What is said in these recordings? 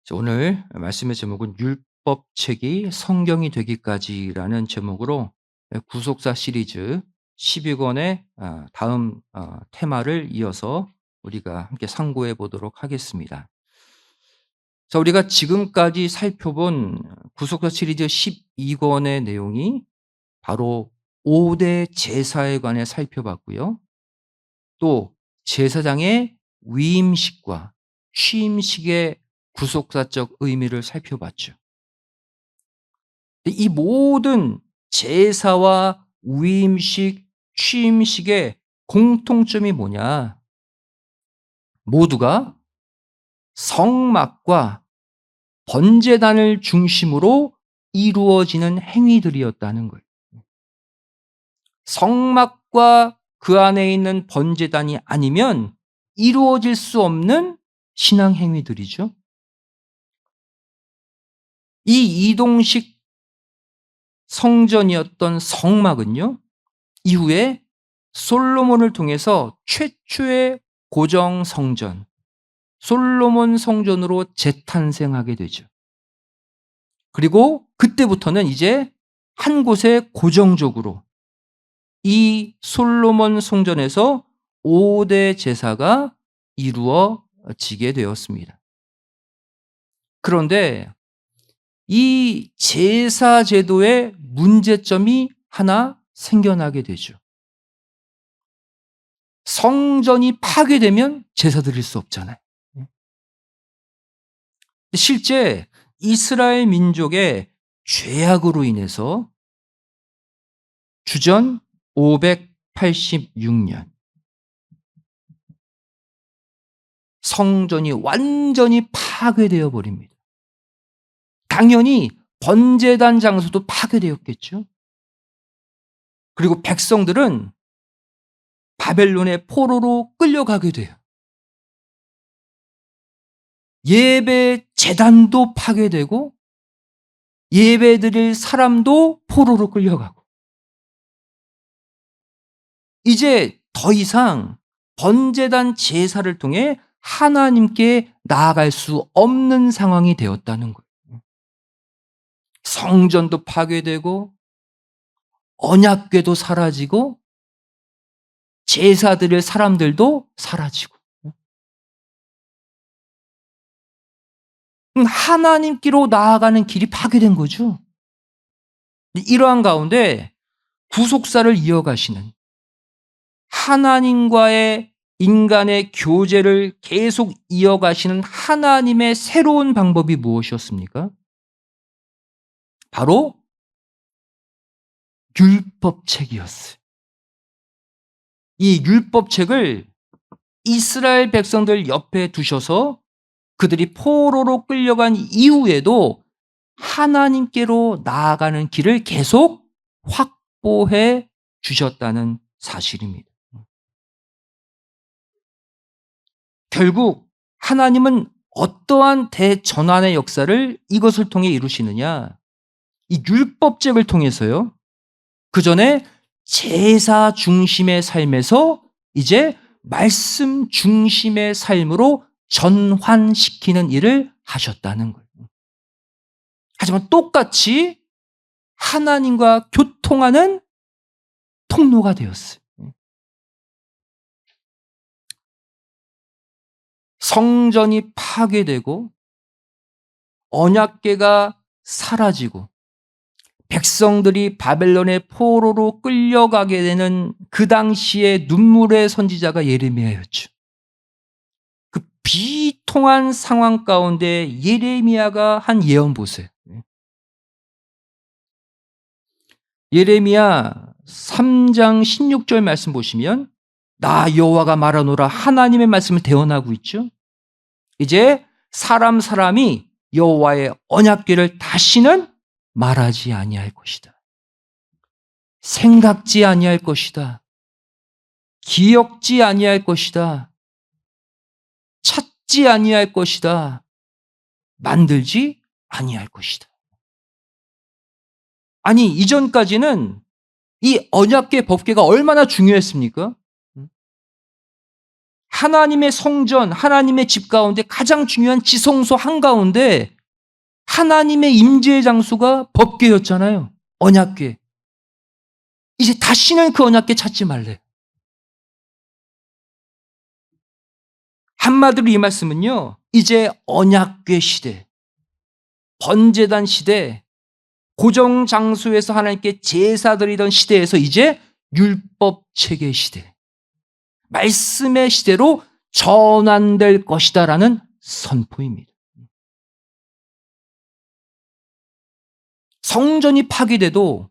자, 오늘 말씀의 제목은 율법책이 성경이 되기까지라는 제목으로 구속사 시리즈 12권의 다음 테마를 이어서 우리가 함께 상고해 보도록 하겠습니다. 자, 우리가 지금까지 살펴본 구속사 시리즈 12권의 내용이 바로 5대 제사에 관해 살펴봤고요. 또 제사장의 위임식과 취임식의 구속사적 의미를 살펴봤죠. 이 모든 제사와 위임식, 취임식의 공통점이 뭐냐? 모두가 성막과 번제단을 중심으로 이루어지는 행위들이었다는 거예요. 성막과 그 안에 있는 번제단이 아니면 이루어질 수 없는 신앙 행위들이죠. 이 이동식 성전이었던 성막은요, 이후에 솔로몬을 통해서 최초의 고정 성전, 솔로몬 성전으로 재탄생하게 되죠. 그리고 그때부터는 이제 한 곳에 고정적으로 이 솔로몬 성전에서 5대 제사가 이루어지게 되었습니다. 그런데 이 제사 제도의 문제점이 하나 생겨나게 되죠. 성전이 파괴되면 제사 드릴 수 없잖아요. 실제 이스라엘 민족의 죄악으로 인해서 주전 586년 성전이 완전히 파괴되어 버립니다. 당연히 번제단 장소도 파괴되었겠죠. 그리고 백성들은 바벨론의 포로로 끌려가게 돼요. 예배 제단도 파괴되고 예배 드릴 사람도 포로로 끌려가고, 이제 더 이상 번제단 제사를 통해 하나님께 나아갈 수 없는 상황이 되었다는 거예요. 성전도 파괴되고 언약궤도 사라지고 제사 드릴 사람들도 사라지고, 하나님께로 나아가는 길이 파괴된 거죠. 이러한 가운데 구속사를 이어가시는, 하나님과의 인간의 교제를 계속 이어가시는 하나님의 새로운 방법이 무엇이었습니까? 바로 율법책이었어요. 이 율법책을 이스라엘 백성들 옆에 두셔서 그들이 포로로 끌려간 이후에도 하나님께로 나아가는 길을 계속 확보해 주셨다는 사실입니다. 결국 하나님은 어떠한 대전환의 역사를 이것을 통해 이루시느냐? 이 율법책을 통해서요. 그 전에 제사 중심의 삶에서 이제 말씀 중심의 삶으로 전환시키는 일을 하셨다는 거예요. 하지만 똑같이 하나님과 교통하는 통로가 되었어요. 성전이 파괴되고 언약궤가 사라지고 백성들이 바벨론의 포로로 끌려가게 되는 그 당시의 눈물의 선지자가 예레미야였죠. 그 비통한 상황 가운데 예레미야가 한 예언 보세요. 예레미야 3장 16절 말씀 보시면 나 여호와가 말하노라, 하나님의 말씀을 대언하고 있죠. 이제 사람이 여호와의 언약궤를 다시는 말하지 아니할 것이다. 생각지 아니할 것이다. 기억지 아니할 것이다. 찾지 아니할 것이다. 만들지 아니할 것이다. 아니, 이전까지는 이 언약궤 법궤가 얼마나 중요했습니까? 하나님의 성전, 하나님의 집 가운데 가장 중요한 지성소 한가운데 하나님의 임재의 장소가 법궤였잖아요. 언약궤. 이제 다시는 그 언약궤 찾지 말래. 한마디로 이 말씀은요, 이제 언약궤 시대, 번제단 시대, 고정 장소에서 하나님께 제사 드리던 시대에서 이제 율법 체계 시대, 말씀의 시대로 전환될 것이다라는 선포입니다. 성전이 파괴돼도,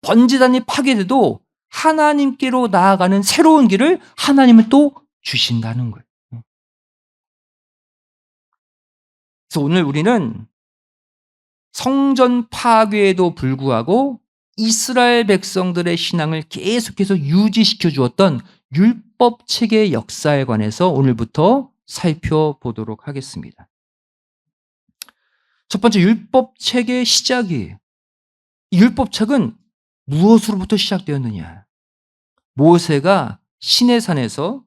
번제단이 파괴돼도 하나님께로 나아가는 새로운 길을 하나님은 또 주신다는 거예요. 그래서 오늘 우리는 성전 파괴에도 불구하고 이스라엘 백성들의 신앙을 계속해서 유지시켜 주었던 율법 체계의 역사에 관해서 오늘부터 살펴보도록 하겠습니다. 첫 번째, 율법 체계의 시작이에요. 이 율법책은 무엇으로부터 시작되었느냐? 모세가 시내산에서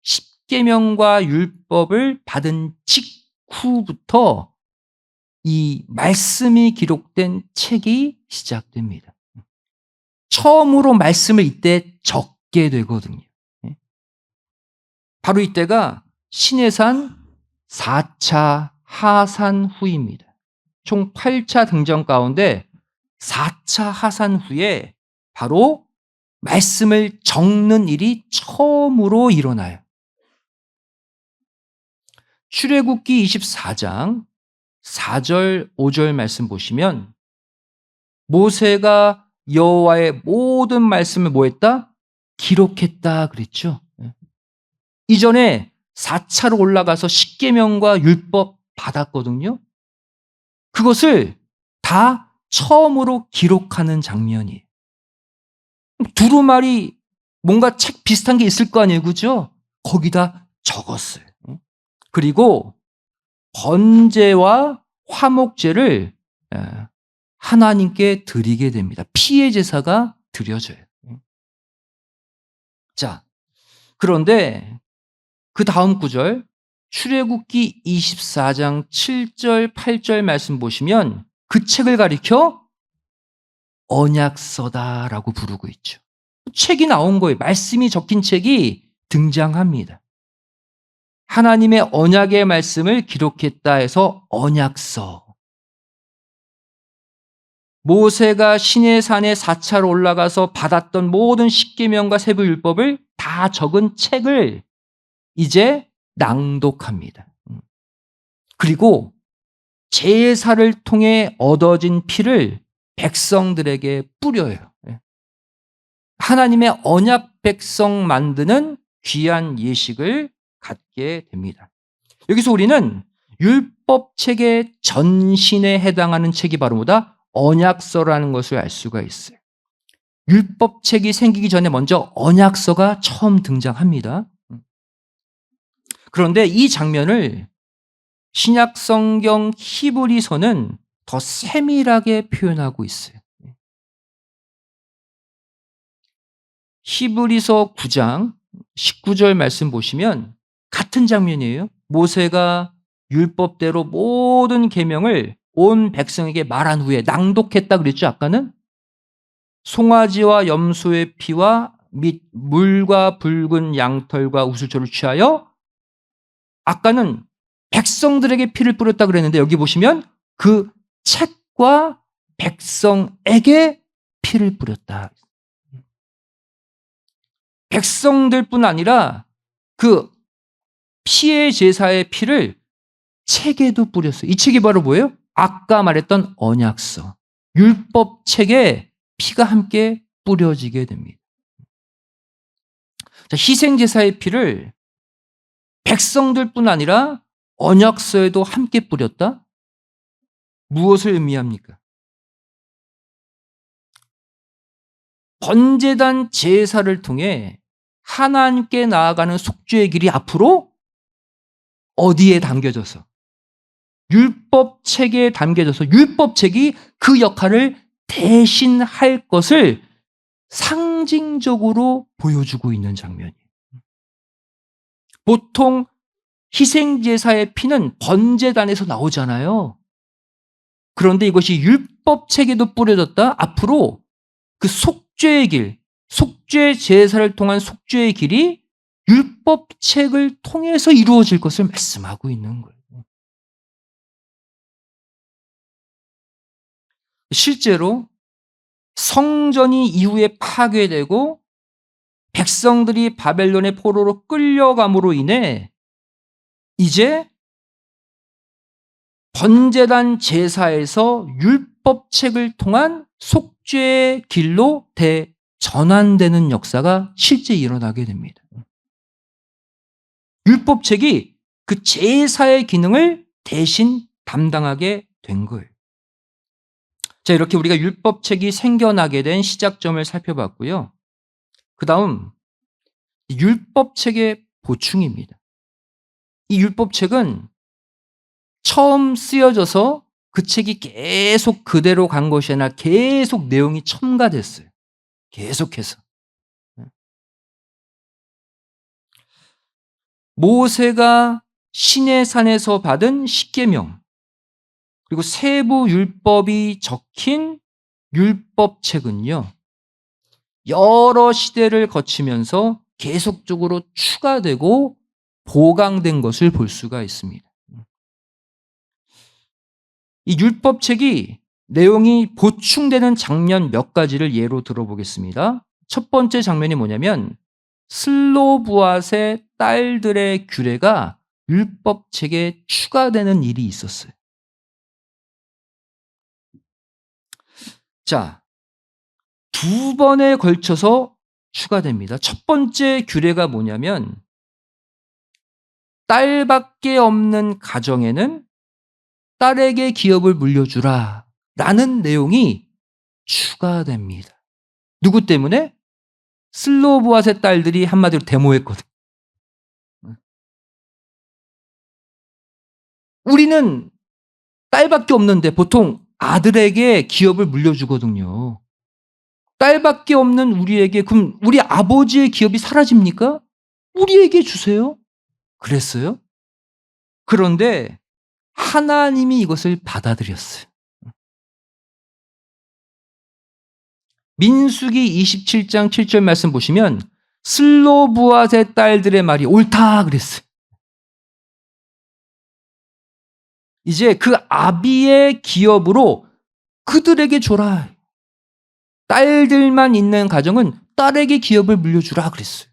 십계명과 율법을 받은 직후부터 이 말씀이 기록된 책이 시작됩니다. 처음으로 말씀을 이때 적게 되거든요. 바로 이때가 시내산 4차 하산 후입니다. 총 8차 등정 가운데 4차 하산 후에 바로 말씀을 적는 일이 처음으로 일어나요. 출애굽기 24장 4절 5절 말씀 보시면 모세가 여호와의 모든 말씀을 뭐 했다? 기록했다 그랬죠. 이전에 4차로 올라가서 십계명과 율법 받았거든요. 그것을 다 처음으로 기록하는 장면이에요. 두루마리 뭔가 책 비슷한 게 있을 거 아니에요, 그죠? 거기다 적었어요. 그리고 번제와 화목제를 하나님께 드리게 됩니다. 피의 제사가 드려져요. 자, 그런데 그 다음 구절 출애굽기 24장 7절 8절 말씀 보시면 그 책을 가리켜 언약서다라고 부르고 있죠. 책이 나온 거예요. 말씀이 적힌 책이 등장합니다. 하나님의 언약의 말씀을 기록했다 해서 언약서. 모세가 시내산에 4차로 올라가서 받았던 모든 십계명과 세부율법을 다 적은 책을 이제 낭독합니다. 그리고 제사를 통해 얻어진 피를 백성들에게 뿌려요. 하나님의 언약 백성 만드는 귀한 예식을 갖게 됩니다. 여기서 우리는 율법 책의 전신에 해당하는 책이 바로 뭐다? 언약서라는 것을 알 수가 있어요. 율법 책이 생기기 전에 먼저 언약서가 처음 등장합니다. 그런데 이 장면을 신약 성경 히브리서는 더 세밀하게 표현하고 있어요. 히브리서 9장 19절 말씀 보시면 같은 장면이에요. 모세가 율법대로 모든 계명을 온 백성에게 말한 후에 낭독했다 그랬죠. 아까는 송아지와 염소의 피와 및 물과 붉은 양털과 우슬초를 취하여, 아까는 백성들에게 피를 뿌렸다 그랬는데 여기 보시면 그 책과 백성에게 피를 뿌렸다. 백성들뿐 아니라 그 피의 제사의 피를 책에도 뿌렸어요. 이 책이 바로 뭐예요? 아까 말했던 언약서, 율법 책에 피가 함께 뿌려지게 됩니다. 자, 희생제사의 피를 백성들뿐 아니라 언약서에도 함께 뿌렸다? 무엇을 의미합니까? 번제단 제사를 통해 하나님께 나아가는 속죄의 길이 앞으로 어디에 담겨져서? 율법 책에 담겨져서 율법 책이 그 역할을 대신할 것을 상징적으로 보여주고 있는 장면이에요. 보통 희생제사의 피는 번제단에서 나오잖아요. 그런데 이것이 율법책에도 뿌려졌다. 앞으로 그 속죄의 길, 속죄 제사를 통한 속죄의 길이 율법책을 통해서 이루어질 것을 말씀하고 있는 거예요. 실제로 성전이 이후에 파괴되고 백성들이 바벨론의 포로로 끌려감으로 인해 이제 번제단 제사에서 율법책을 통한 속죄의 길로 대전환되는 역사가 실제 일어나게 됩니다. 율법책이 그 제사의 기능을 대신 담당하게 된 거예요. 자, 이렇게 우리가 율법책이 생겨나게 된 시작점을 살펴봤고요. 그 다음 율법책의 보충입니다. 이 율법책은 처음 쓰여져서 그 책이 계속 그대로 간 것이 아니라 계속 내용이 첨가됐어요. 계속해서. 모세가 시내산에서 받은 십계명, 그리고 세부 율법이 적힌 율법책은요, 여러 시대를 거치면서 계속적으로 추가되고 보강된 것을 볼 수가 있습니다. 이 율법책이 내용이 보충되는 장면 몇 가지를 예로 들어보겠습니다. 첫 번째 장면이 뭐냐면 슬로브앗의 딸들의 규례가 율법책에 추가되는 일이 있었어요. 자, 두 번에 걸쳐서 추가됩니다. 첫 번째 규례가 뭐냐면 딸밖에 없는 가정에는 딸에게 기업을 물려주라 라는 내용이 추가됩니다. 누구 때문에? 슬로브앗의 딸들이 한마디로 데모했거든. 우리는 딸밖에 없는데 보통 아들에게 기업을 물려주거든요. 딸밖에 없는 우리에게 그럼 우리 아버지의 기업이 사라집니까? 우리에게 주세요. 그랬어요. 그런데 하나님이 이것을 받아들였어요. 민수기 27장 7절 말씀 보시면 슬로브앗의 딸들의 말이 옳다 그랬어요. 이제 그 아비의 기업으로 그들에게 줘라. 딸들만 있는 가정은 딸에게 기업을 물려주라 그랬어요.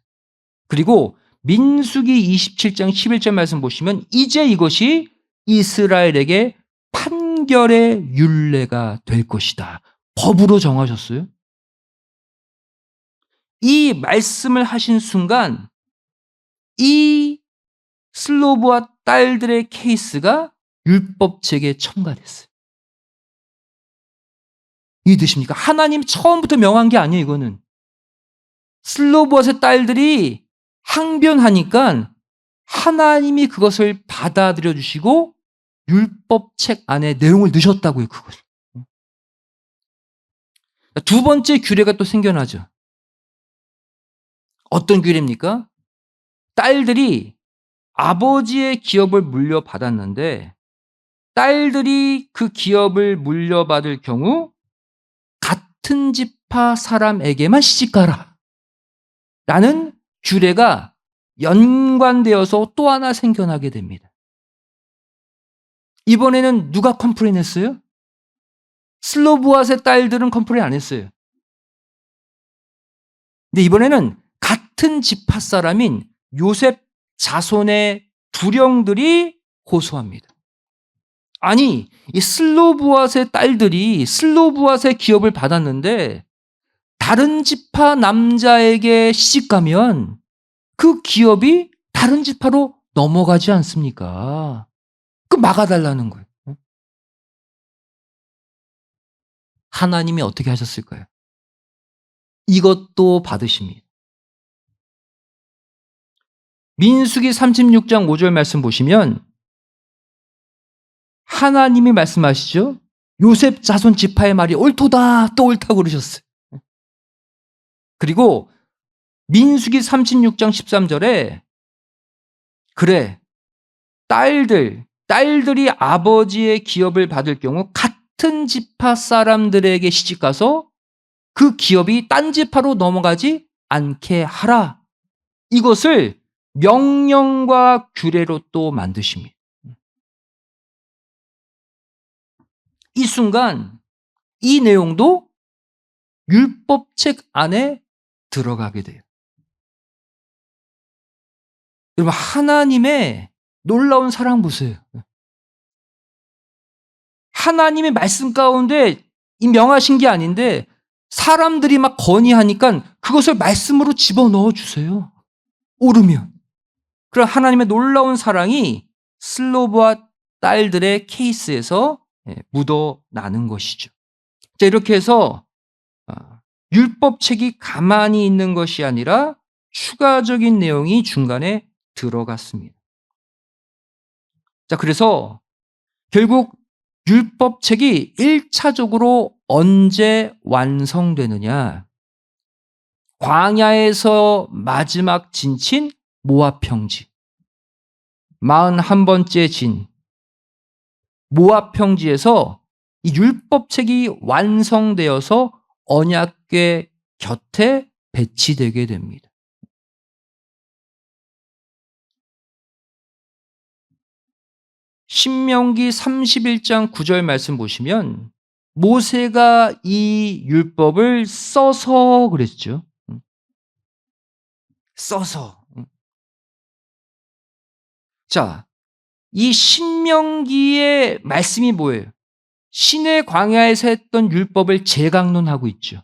그리고 민수기 27장 11절 말씀 보시면 이제 이것이 이스라엘에게 판결의 율례가 될 것이다. 법으로 정하셨어요. 이 말씀을 하신 순간 이 슬로브와 딸들의 케이스가 율법책에 첨가됐어요. 이해되십니까? 하나님 처음부터 명한 게 아니에요, 이거는. 슬로브앗의 딸들이 항변하니까 하나님이 그것을 받아들여 주시고 율법책 안에 내용을 넣으셨다고요, 그걸. 두 번째 규례가 또 생겨나죠. 어떤 규례입니까? 딸들이 아버지의 기업을 물려받았는데 딸들이 그 기업을 물려받을 경우 같은 지파 사람에게만 시집가라 라는 규례가 연관되어서 또 하나 생겨나게 됩니다. 이번에는 누가 컴플레인 했어요? 슬로브앗의 딸들은 컴플레인 안 했어요. 근데 이번에는 같은 지파 사람인 요셉 자손의 두령들이 고소합니다. 아니, 이 슬로브앗의 딸들이 슬로브앗의 기업을 받았는데 다른 지파 남자에게 시집가면 그 기업이 다른 지파로 넘어가지 않습니까? 그 막아달라는 거예요. 하나님이 어떻게 하셨을까요? 이것도 받으십니다. 민수기 36장 5절 말씀 보시면 하나님이 말씀하시죠. 요셉 자손 지파의 말이 옳도다 또 옳다고 그러셨어요. 그리고 민수기 36장 13절에 그래, 딸들이 아버지의 기업을 받을 경우 같은 지파 사람들에게 시집가서 그 기업이 딴 지파로 넘어가지 않게 하라. 이것을 명령과 규례로 또 만드십니다. 이 순간 이 내용도 율법책 안에 들어가게 돼요. 여러분, 하나님의 놀라운 사랑 보세요. 하나님의 말씀 가운데 이 명하신 게 아닌데 사람들이 막 건의하니까 그것을 말씀으로 집어넣어 주세요. 옳으면. 그럼 하나님의 놀라운 사랑이 슬로브와 딸들의 케이스에서 묻어나는 것이죠. 자, 이렇게 해서 율법책이 가만히 있는 것이 아니라 추가적인 내용이 중간에 들어갔습니다. 자, 그래서 결국 율법책이 1차적으로 언제 완성되느냐? 광야에서 마지막 진친 모압 평지, 41번째 진 모압 평지에서 이 율법책이 완성되어서 언약궤 곁에 배치되게 됩니다. 신명기 31장 9절 말씀 보시면 모세가 이 율법을 써서 그랬죠. 써서. 자, 이 신명기의 말씀이 뭐예요? 신의 광야에서 했던 율법을 재강론하고 있죠.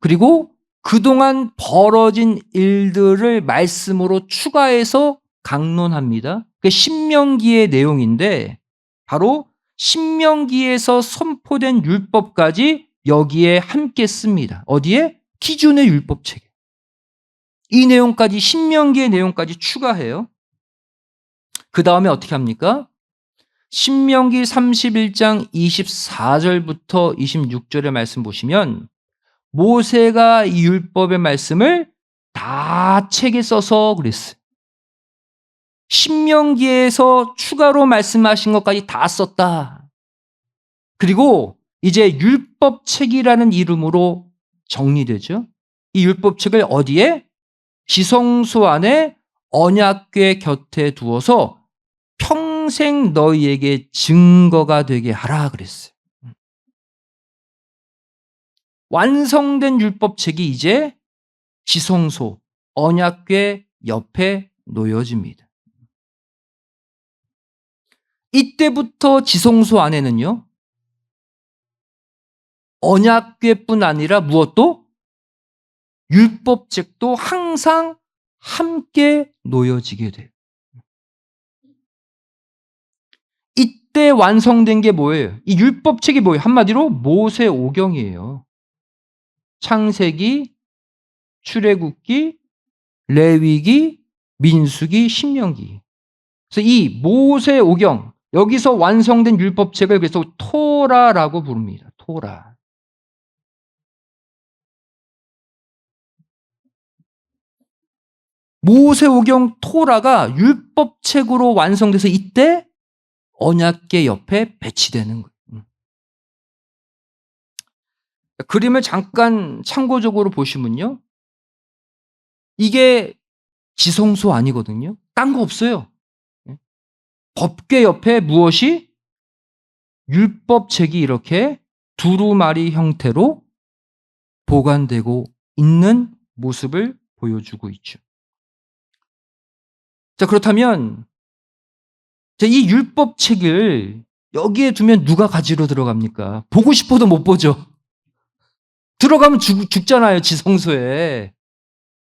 그리고 그동안 벌어진 일들을 말씀으로 추가해서 강론합니다. 그게 신명기의 내용인데 바로 신명기에서 선포된 율법까지 여기에 함께 씁니다. 어디에? 기존의 율법책에. 이 내용까지 신명기의 내용까지 추가해요. 그 다음에 어떻게 합니까? 신명기 31장 24절부터 26절의 말씀 보시면 모세가 이 율법의 말씀을 다 책에 써서 그랬어요. 신명기에서 추가로 말씀하신 것까지 다 썼다. 그리고 이제 율법책이라는 이름으로 정리되죠. 이 율법책을 어디에? 지성소 안에 언약궤 곁에 두어서 평생 너희에게 증거가 되게 하라 그랬어요. 완성된 율법책이 이제 지성소, 언약궤 옆에 놓여집니다. 이때부터 지성소 안에는요, 언약궤뿐 아니라 무엇도? 율법책도 항상 함께 놓여지게 돼요. 이때 완성된 게 뭐예요? 이 율법책이 뭐예요? 한마디로 모세오경이에요. 창세기, 출애굽기, 레위기, 민수기, 신명기. 그래서 이 모세오경, 여기서 완성된 율법책을 그래서 토라라고 부릅니다. 토라. 모세오경 토라가 율법책으로 완성돼서 이때 언약궤 옆에 배치되는 거예요. 그림을 잠깐 참고적으로 보시면요, 이게 지성소 아니거든요. 딴 거 없어요. 법궤 옆에 무엇이? 율법책이 이렇게 두루마리 형태로 보관되고 있는 모습을 보여주고 있죠. 자, 그렇다면 이 율법책을 여기에 두면 누가 가지러 들어갑니까? 보고 싶어도 못 보죠. 들어가면 죽잖아요, 지성소에.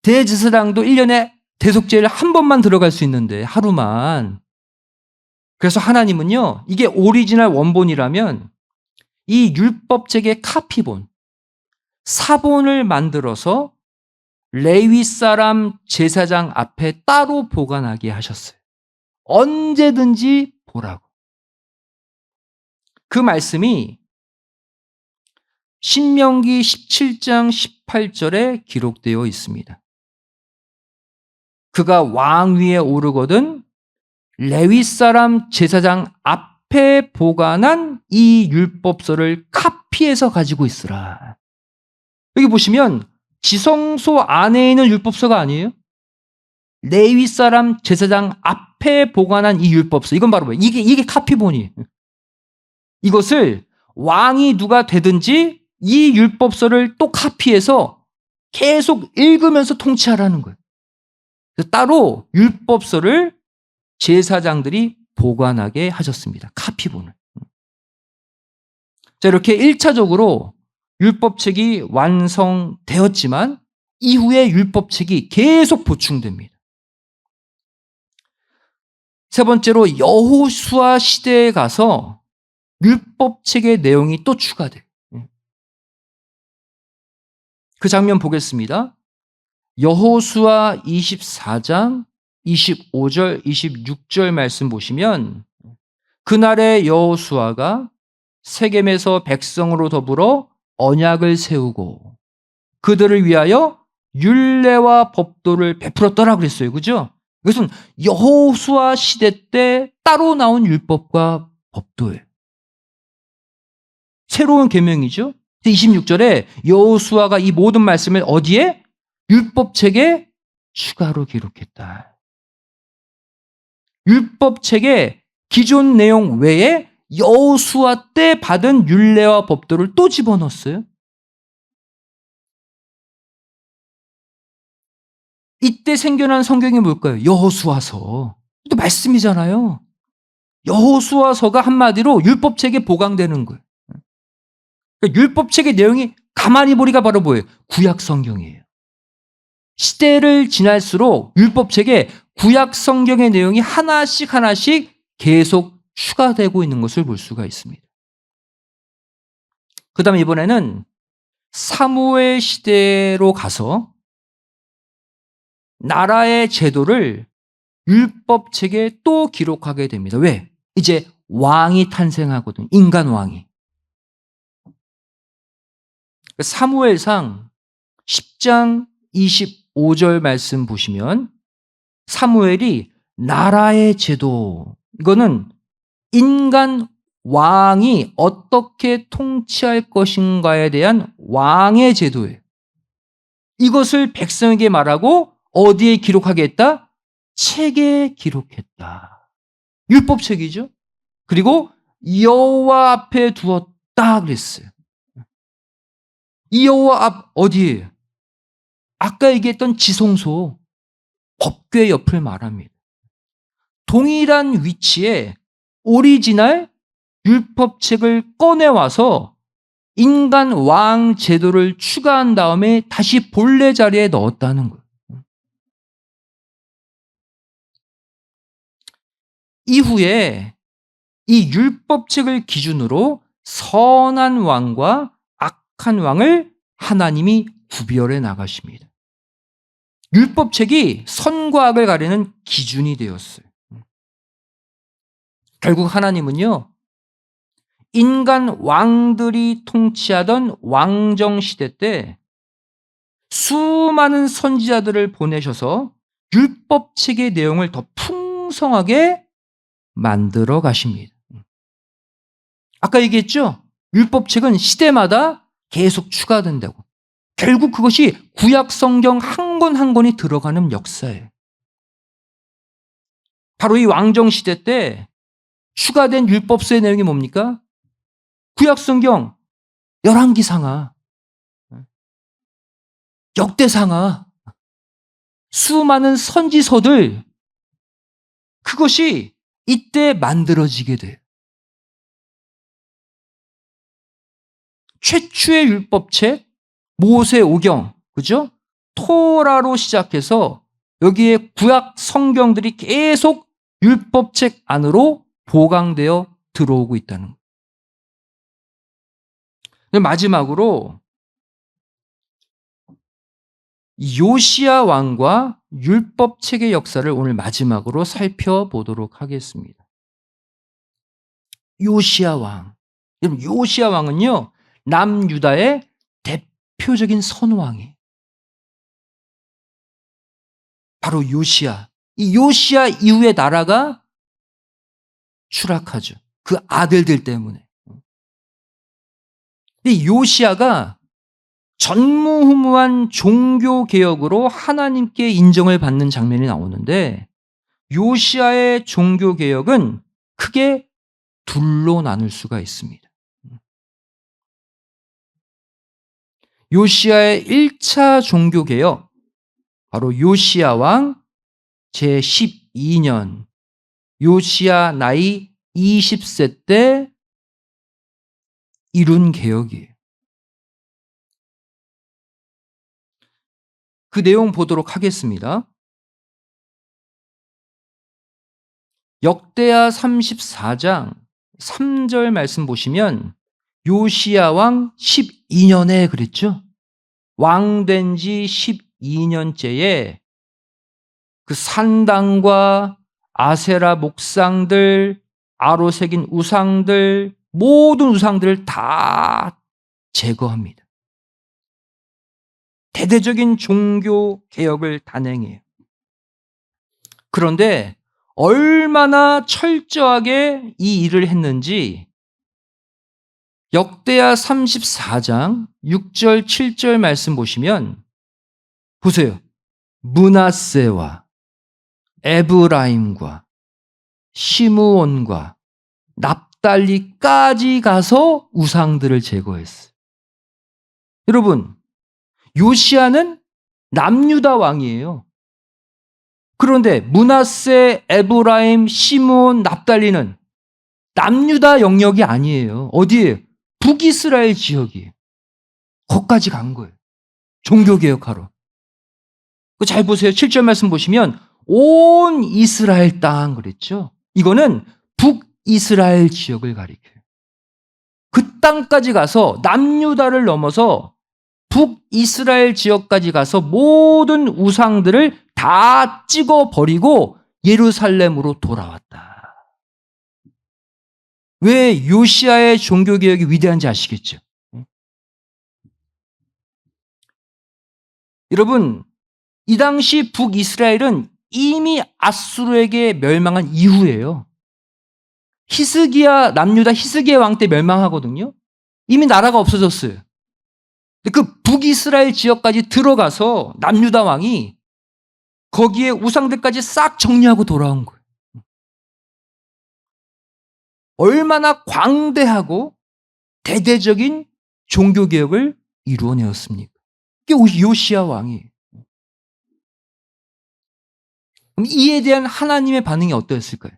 대제사장도 1년에 대속제일 한 번만 들어갈 수 있는데, 하루만. 그래서 하나님은요, 이게 오리지널 원본이라면 이 율법책의 카피본, 사본을 만들어서 레위 사람 제사장 앞에 따로 보관하게 하셨어요. 언제든지 보라고. 그 말씀이 신명기 17장 18절에 기록되어 있습니다. 그가 왕 위에 오르거든 레위 사람 제사장 앞에 보관한 이 율법서를 카피해서 가지고 있으라. 여기 보시면 지성소 안에 있는 율법서가 아니에요. 레위 사람 제사장 앞에 보관한 이 율법서. 이건 바로 뭐예요? 이게 카피본이에요. 이것을 왕이 누가 되든지 이 율법서를 또 카피해서 계속 읽으면서 통치하라는 거예요. 따로 율법서를 제사장들이 보관하게 하셨습니다. 카피본을. 자, 이렇게 1차적으로 율법책이 완성되었지만 이후에 율법책이 계속 보충됩니다. 세 번째로 여호수아 시대에 가서 율법책의 내용이 또 추가돼요. 그 장면 보겠습니다. 여호수아 24장 25절, 26절 말씀 보시면 그날에 여호수아가 세겜에서 백성으로 더불어 언약을 세우고 그들을 위하여 율례와 법도를 베풀었더라 그랬어요. 그죠? 이것은 여호수아 시대 때 따로 나온 율법과 법도예요. 새로운 계명이죠. 26절에 여호수아가 이 모든 말씀을 어디에? 율법책에 추가로 기록했다. 율법책의 기존 내용 외에 여호수아 때 받은 율례와 법도를 또 집어넣었어요. 이때 생겨난 성경이 뭘까요? 여호수아서. 또 말씀이잖아요. 여호수아서가 한마디로 율법책에 보강되는 거예요. 그러니까 율법책의 내용이 가만히 보니까 바로 뭐예요? 구약 성경이에요. 시대를 지날수록 율법책에 구약 성경의 내용이 하나씩 계속 추가되고 있는 것을 볼 수가 있습니다. 그 다음에 이번에는 사무엘 시대로 가서 나라의 제도를 율법책에 또 기록하게 됩니다. 왜? 이제 왕이 탄생하거든요. 인간 왕이. 사무엘상 10장 25절 말씀 보시면 사무엘이 나라의 제도, 이거는 인간 왕이 어떻게 통치할 것인가에 대한 왕의 제도예요. 이것을 백성에게 말하고 어디에 기록하게 했다? 책에 기록했다. 율법책이죠. 그리고 여호와 앞에 두었다 그랬어요. 이 여호와 앞 어디예요? 아까 얘기했던 지성소, 법궤 옆을 말합니다. 동일한 위치에 오리지널 율법책을 꺼내와서 인간 왕 제도를 추가한 다음에 다시 본래 자리에 넣었다는 거예요. 이후에 이 율법책을 기준으로 선한 왕과 악한 왕을 하나님이 구별해 나가십니다. 율법책이 선과 악을 가리는 기준이 되었어요. 결국 하나님은요, 인간 왕들이 통치하던 왕정 시대 때 수많은 선지자들을 보내셔서 율법책의 내용을 더 풍성하게 만들어 가십니다. 아까 얘기했죠? 율법책은 시대마다 계속 추가된다고. 결국 그것이 구약 성경 한 권 한 권이 들어가는 역사예요. 바로 이 왕정 시대 때 추가된 율법서의 내용이 뭡니까? 구약 성경 열왕기상하, 역대상하, 수많은 선지서들, 그것이 이때 만들어지게 돼요. 최초의 율법책 모세오경, 그죠? 토라로 시작해서 여기에 구약 성경들이 계속 율법책 안으로 보강되어 들어오고 있다는 거예요. 마지막으로 요시야 왕과 율법책의 역사를 오늘 마지막으로 살펴보도록 하겠습니다. 요시야 왕. 여러분, 요시야 왕은요, 남유다의 대표적인 선왕이에요. 바로 요시야. 이 요시야 이후의 나라가 추락하죠. 그 아들들 때문에. 이 요시야가 전무후무한 종교개혁으로 하나님께 인정을 받는 장면이 나오는데, 요시야의 종교개혁은 크게 둘로 나눌 수가 있습니다. 요시야의 1차 종교개혁, 바로 요시야 왕 제12년, 요시야 나이 20세 때 이룬 개혁이에요. 그 내용 보도록 하겠습니다. 역대하 34장 3절 말씀 보시면 요시야 왕 12년에 그랬죠? 왕 된 지 12년째에 그 산당과 아세라 목상들, 아로 새긴 우상들, 모든 우상들을 다 제거합니다. 대대적인 종교 개혁을 단행해요. 그런데 얼마나 철저하게 이 일을 했는지 역대하 34장 6절 7절 말씀 보시면 보세요. 므낫세와 에브라임과 시므온과 납달리까지 가서 우상들을 제거했어요. 여러분, 요시야는 남유다 왕이에요. 그런데 므낫세, 에브라임, 시므온, 납달리는 남유다 영역이 아니에요. 어디예요? 북이스라엘 지역이에요. 거기까지 간 거예요. 종교개혁하러. 잘 보세요. 7절 말씀 보시면 온 이스라엘 땅 그랬죠. 이거는 북이스라엘 지역을 가리켜요. 그 땅까지 가서 남유다를 넘어서 북이스라엘 지역까지 가서 모든 우상들을 다 찍어버리고 예루살렘으로 돌아왔다. 왜 요시야의 종교개혁이 위대한지 아시겠죠? 여러분, 이 당시 북이스라엘은 이미 아수르에게 멸망한 이후예요. 히스기야, 남유다 히스기야 왕 때 멸망하거든요. 이미 나라가 없어졌어요. 그 북이스라엘 지역까지 들어가서 남유다 왕이 거기에 우상들까지 싹 정리하고 돌아온 거예요. 얼마나 광대하고 대대적인 종교개혁을 이루어내었습니까? 이게 요시야 왕이에요. 그럼 이에 대한 하나님의 반응이 어떠했을까요?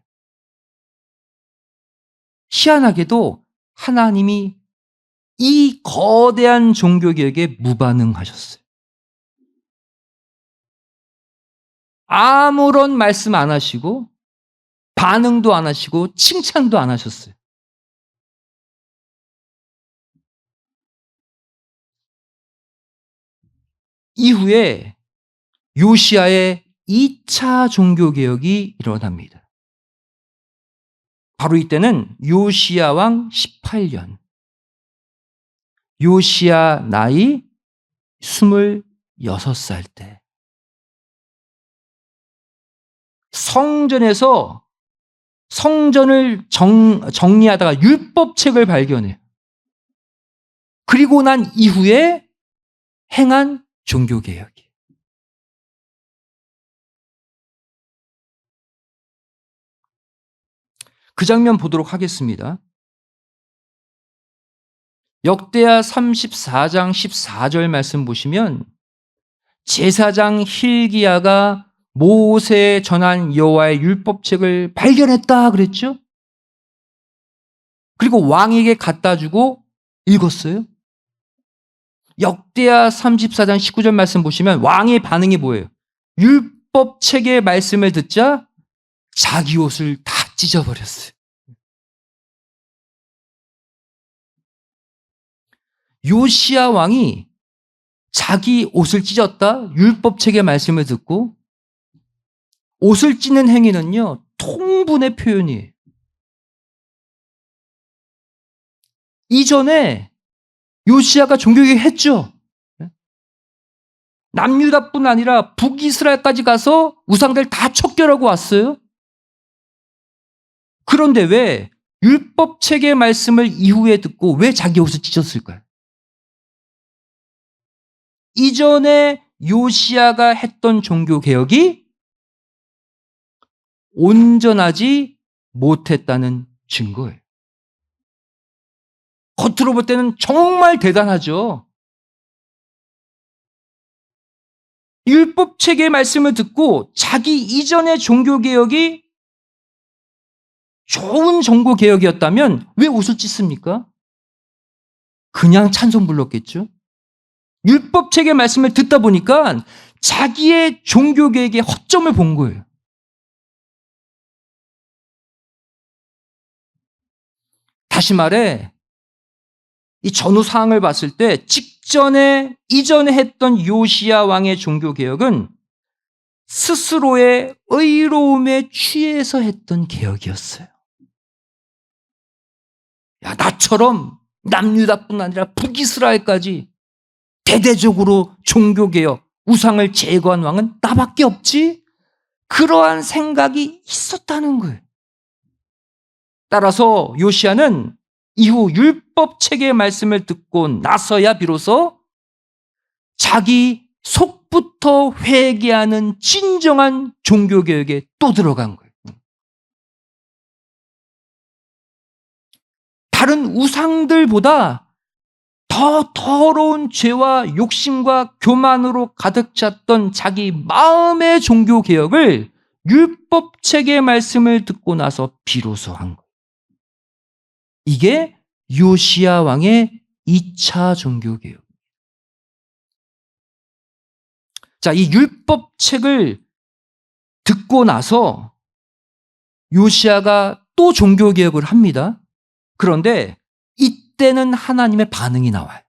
희한하게도 하나님이 이 거대한 종교개혁에 무반응하셨어요. 아무런 말씀 안 하시고 반응도 안 하시고 칭찬도 안 하셨어요. 이후에 요시야의 2차 종교개혁이 일어납니다. 바로 이때는 요시야 왕 18년. 요시야 나이 26살 때 성전에서 성전을 정리하다가 율법책을 발견해요. 그리고 난 이후에 행한 종교개혁이에요. 그 장면 보도록 하겠습니다. 역대하 34장 14절 말씀 보시면 제사장 힐기야가 모세에 전한 여호와의 율법책을 발견했다 그랬죠? 그리고 왕에게 갖다 주고 읽었어요. 역대하 34장 19절 말씀 보시면 왕의 반응이 뭐예요? 율법책의 말씀을 듣자 자기 옷을 다 찢어버렸어요. 요시야 왕이 자기 옷을 찢었다? 율법책의 말씀을 듣고 옷을 찢는 행위는요, 통분의 표현이에요. 이전에 요시야가 종교개혁 했죠. 남유다뿐 아니라 북이스라엘까지 가서 우상들 다 척결하고 왔어요. 그런데 왜 율법책의 말씀을 이후에 듣고 왜 자기 옷을 찢었을까요? 이전에 요시야가 했던 종교개혁이 온전하지 못했다는 증거예요. 겉으로 볼 때는 정말 대단하죠. 율법책의 말씀을 듣고 자기 이전의 종교개혁이 좋은 종교개혁이었다면 왜 옷을 찢습니까? 그냥 찬송 불렀겠죠. 율법책의 말씀을 듣다 보니까 자기의 종교개혁의 허점을 본 거예요. 다시 말해 이 전후 상황을 봤을 때 이전에 했던 요시야 왕의 종교개혁은 스스로의 의로움에 취해서 했던 개혁이었어요. 야, 나처럼 남유다뿐 아니라 북이스라엘까지 대대적으로 종교개혁, 우상을 제거한 왕은 나밖에 없지? 그러한 생각이 있었다는 거예요. 따라서 요시야는 이후 율법책의 말씀을 듣고 나서야 비로소 자기 속부터 회개하는 진정한 종교개혁에 또 들어간 거예요. 다른 우상들보다 더 더러운 죄와 욕심과 교만으로 가득 찼던 자기 마음의 종교개혁을 율법책의 말씀을 듣고 나서 비로소 한 거예요. 이게 요시야 왕의 2차 종교개혁. 자, 이 율법책을 듣고 나서 요시야가 또 종교개혁을 합니다. 그런데 이때는 하나님의 반응이 나와요.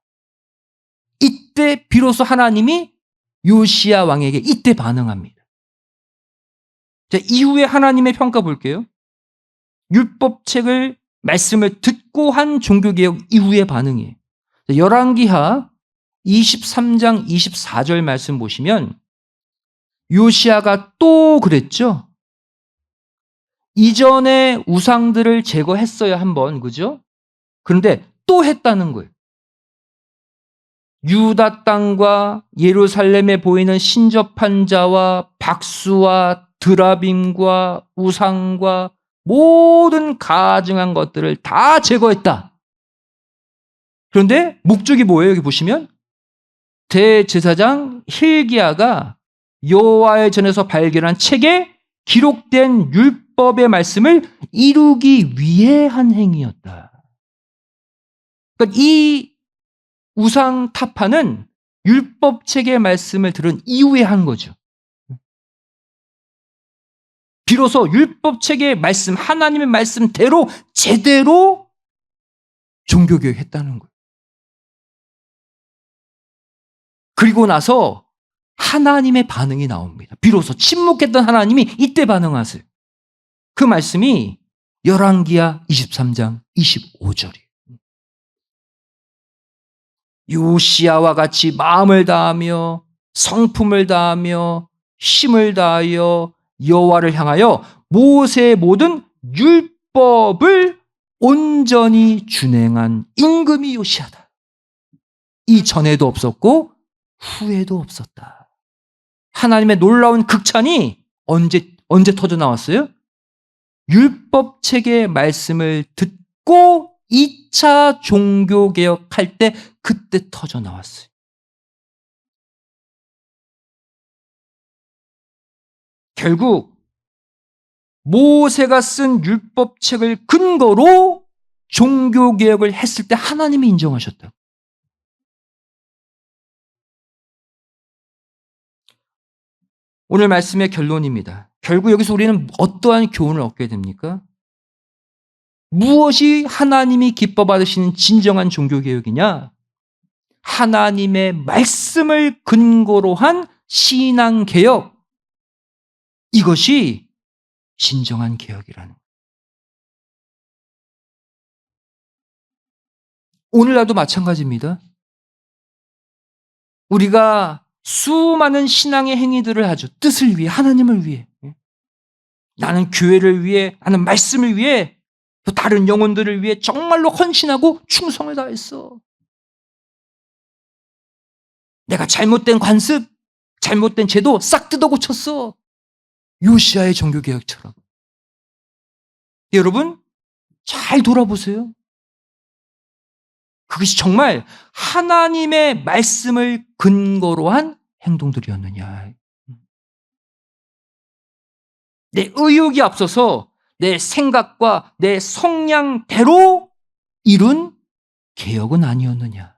이때 비로소 하나님이 요시야 왕에게 이때 반응합니다. 자, 이후에 하나님의 평가 볼게요. 율법책을 말씀을 듣고 한 종교개혁 이후의 반응이에요. 열왕기하 23장 24절 말씀 보시면 요시야가 또 그랬죠. 이전에 우상들을 제거했어야 한번, 그죠? 그런데 또 했다는 거예요. 유다 땅과 예루살렘에 보이는 신접한 자와 박수와 드라빔과 우상과 모든 가증한 것들을 다 제거했다. 그런데 목적이 뭐예요? 여기 보시면 대제사장 hil기야가 여호와의 전에서 발견한 책에 기록된 율법의 말씀을 이루기 위해 한 행위였다. 그러니까 이 우상 타파는 율법책의 말씀을 들은 이후에 한 거죠. 비로소 율법책의 말씀, 하나님의 말씀대로 제대로 종교개혁했다는 거예요. 그리고 나서 하나님의 반응이 나옵니다. 비로소 침묵했던 하나님이 이때 반응하세요. 그 말씀이 열왕기하 23장 25절이에요. 요시야와 같이 마음을 다하며 성품을 다하며 힘을 다하여 여호와를 향하여 모세의 모든 율법을 온전히 준행한 임금이 요시야다. 이전에도 없었고 후에도 없었다. 하나님의 놀라운 극찬이 언제 터져 나왔어요? 율법책의 말씀을 듣고 2차 종교개혁할 때 그때 터져 나왔어요. 결국 모세가 쓴 율법책을 근거로 종교개혁을 했을 때 하나님이 인정하셨다. 오늘 말씀의 결론입니다. 결국 여기서 우리는 어떠한 교훈을 얻게 됩니까? 무엇이 하나님이 기뻐 받으시는 진정한 종교개혁이냐? 하나님의 말씀을 근거로 한 신앙개혁. 이것이 진정한 개혁이라는 거예요. 오늘날도 마찬가지입니다. 우리가 수많은 신앙의 행위들을 하죠. 뜻을 위해, 하나님을 위해. 나는 교회를 위해, 나는 말씀을 위해, 또 다른 영혼들을 위해 정말로 헌신하고 충성을 다했어. 내가 잘못된 관습, 잘못된 제도 싹 뜯어 고쳤어. 요시아의 종교개혁처럼. 여러분, 잘 돌아보세요. 그것이 정말 하나님의 말씀을 근거로 한 행동들이었느냐. 내 의욕이 앞서서 내 생각과 내 성향대로 이룬 개혁은 아니었느냐.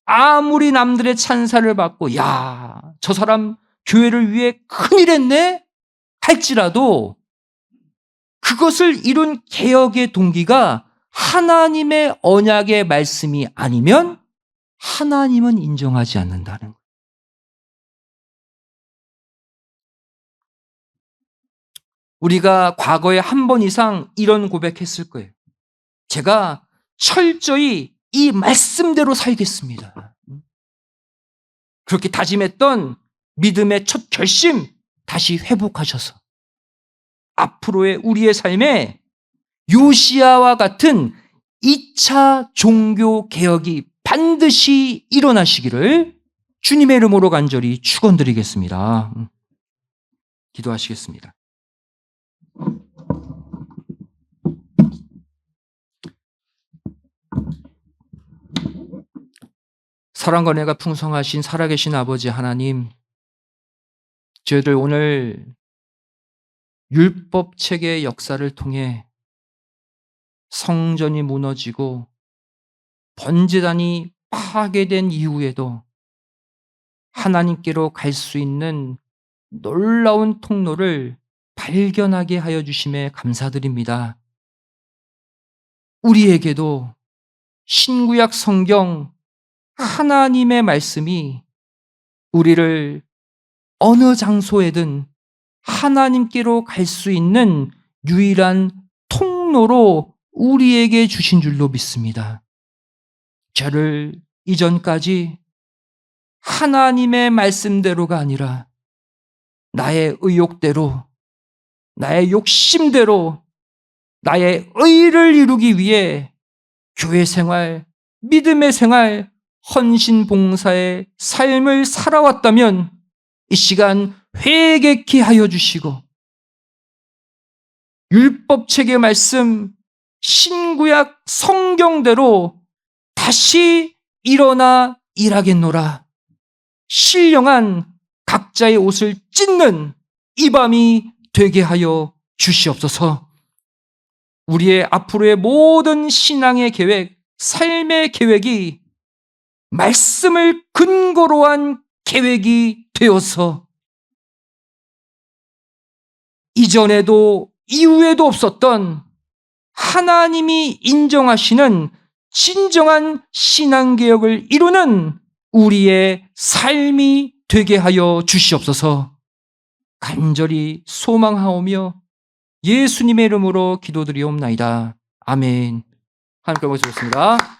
아무리 남들의 찬사를 받고 야, 저 사람 교회를 위해 큰일 했네 할지라도 그것을 이룬 개혁의 동기가 하나님의 언약의 말씀이 아니면 하나님은 인정하지 않는다는 거예요. 우리가 과거에 한 번 이상 이런 고백했을 거예요. 제가 철저히 이 말씀대로 살겠습니다. 그렇게 다짐했던 믿음의 첫 결심 다시 회복하셔서 앞으로의 우리의 삶에 요시야와 같은 2차 종교 개혁이 반드시 일어나시기를 주님의 이름으로 간절히 축원드리겠습니다. 기도하시겠습니다. 사랑과 은혜가 풍성하신 살아계신 아버지 하나님, 저희들 오늘 율법 체계의 역사를 통해 성전이 무너지고 번제단이 파괴된 이후에도 하나님께로 갈 수 있는 놀라운 통로를 발견하게 하여 주심에 감사드립니다. 우리에게도 신구약 성경 하나님의 말씀이 우리를 어느 장소에든 하나님께로 갈 수 있는 유일한 통로로 우리에게 주신 줄로 믿습니다. 저를 이전까지 하나님의 말씀대로가 아니라 나의 의욕대로, 나의 욕심대로, 나의 의를 이루기 위해 교회 생활, 믿음의 생활, 헌신 봉사의 삶을 살아왔다면 이 시간 회개케 하여 주시고 율법 체계 말씀 신구약 성경대로 다시 일어나 일하겠노라. 신령한 각자의 옷을 찢는 이 밤이 되게 하여 주시옵소서. 우리의 앞으로의 모든 신앙의 계획, 삶의 계획이 말씀을 근거로 한 계획이 되어서 이전에도 이후에도 없었던 하나님이 인정하시는 진정한 신앙개혁을 이루는 우리의 삶이 되게 하여 주시옵소서. 간절히 소망하오며 예수님의 이름으로 기도드리옵나이다. 아멘. 하나님께 말씀드렸습니다.